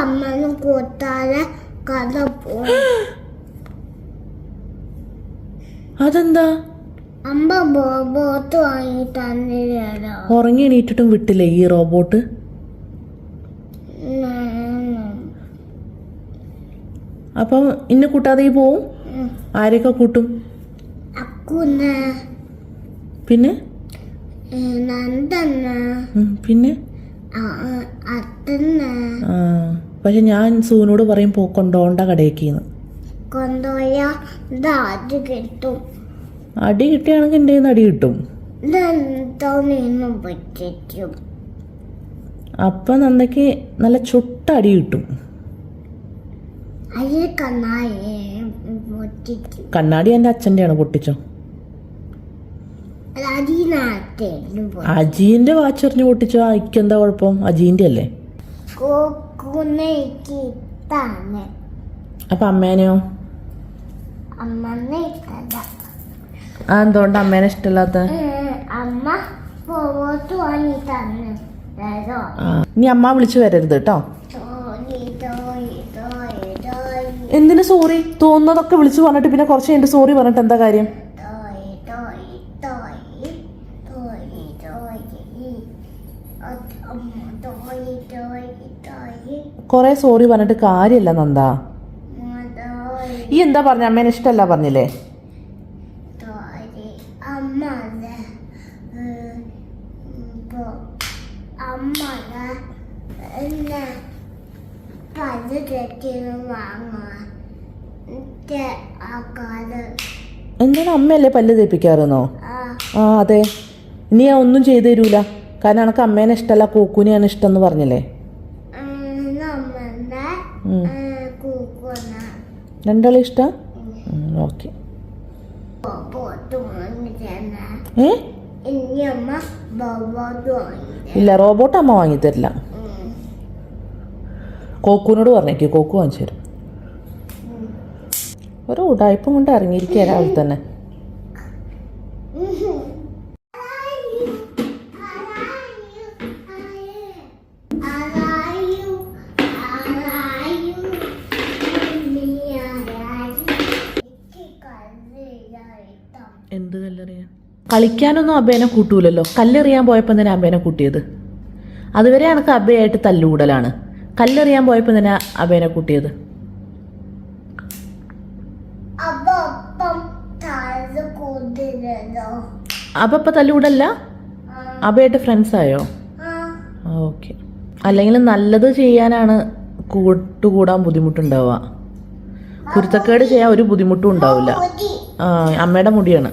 അമ്മനും കൂട്ടാതെ കഥ പോയി. അതെന്താ? അമ്മ റോബോട്ട് വാങ്ങി തന്നില്ലല്ലോ. ഉറങ്ങി എണീറ്റിട്ടും വിട്ടില്ലേ ഈ റോബോട്ട്? അപ്പം ഇന്നെ കൂട്ടാതെ ഈ പോവും? ആരെയൊക്കെ കൂട്ടും? അക്കുന്ന്, പിന്നെ നന്ദന്ന്, പിന്നെ അത്തന്ന്. പക്ഷെ ഞാൻ സൂനോട് പറയും കൊണ്ടോണ്ട കടയേക്കിന്ന്. കൊണ്ടുപോയാ അത് കിട്ടും. അടി കിട്ടുകയാണെങ്കിൽ എൻ്റെ കയ്യിൽ നിന്ന് അടി കിട്ടും. നിന്ന് പറ്റും. അപ്പം നന്ദയ്ക്ക് നല്ല ചുട്ട അടി കിട്ടും. അതിൽ പൊട്ടിക്കും. കണ്ണാടി എൻ്റെ അച്ഛൻ്റെയാണ്, പൊട്ടിച്ചോ? അജീന്റെ വാച്ചെറിഞ്ഞ് പൊട്ടിച്ചോ? എനിക്കെന്താ കുഴപ്പം? അജീന്റെ അല്ലേ? അപ്പൊ അമ്മേനെയോ? എന്തുകൊണ്ട് അമ്മേനെ ഇഷ്ടമില്ലാത്ത? നീ അമ്മ വിളിച്ചു വരരുത് കേട്ടോ. എന്തിനു സോറി? തോന്നുന്നതൊക്കെ വിളിച്ചു പറഞ്ഞിട്ട് പിന്നെ കുറച്ച് കഴിഞ്ഞിട്ട് സോറി പറഞ്ഞിട്ട് എന്താ കാര്യം? കൊറേ സോറി പറഞ്ഞിട്ട് കാര്യമില്ല നന്ദ. ഈ എന്താ പറഞ്ഞ? അമ്മേനെ ഇഷ്ടമല്ല പറഞ്ഞില്ലേ? എന്താണ് അമ്മയല്ലേ പല്ല് തേപ്പിക്കാറെന്നോ? അതെ. നീ ഒന്നും ചെയ്തു തരൂല, കാരണം എനക്ക് അമ്മേനെ ഇഷ്ടമല്ല, കൂക്കുനെയാണ് ഇഷ്ടം എന്ന് പറഞ്ഞില്ലേ? രണ്ടാളും ഇഷ്ട? ഓക്കെ. ഇല്ല, റോബോട്ട് അമ്മ വാങ്ങിത്തരില്ല. കോക്കുനോട് പറഞ്ഞേക്ക്, കോക്കു വാങ്ങിച്ചു തരും. ഒരു ഉടായ്പും കൊണ്ട് ഇറങ്ങിയിരിക്കുക രാവിലെ തന്നെ. എന്ത് കല്ലെറിയാൻ? കളിക്കാനൊന്നും അബേനെ കൂട്ടൂലല്ലോ. കല്ലെറിയാൻ പോയപ്പോൾ തന്നെ അബേനെ കൂട്ടിയത്. അതുവരെ എനിക്ക് അബയായിട്ട് തല്ലുകൂടലാണ്. കല്ലെറിയാൻ പോയപ്പോൾ തന്നെ അബേനെ കൂട്ടിയത്. അപ്പൊ തല്ലുകൂടല്ല, അബയായിട്ട് ഫ്രണ്ട്സ് ആയോ? ഓക്കെ. അല്ലെങ്കിൽ നല്ലത് ചെയ്യാനാണ് കൂട്ടുകൂടാൻ ബുദ്ധിമുട്ടുണ്ടാവുക. കുരുത്തക്കേട് ചെയ്യാൻ ഒരു ബുദ്ധിമുട്ടും ഉണ്ടാവില്ല. അമ്മയുടെ മുടിയാണ്.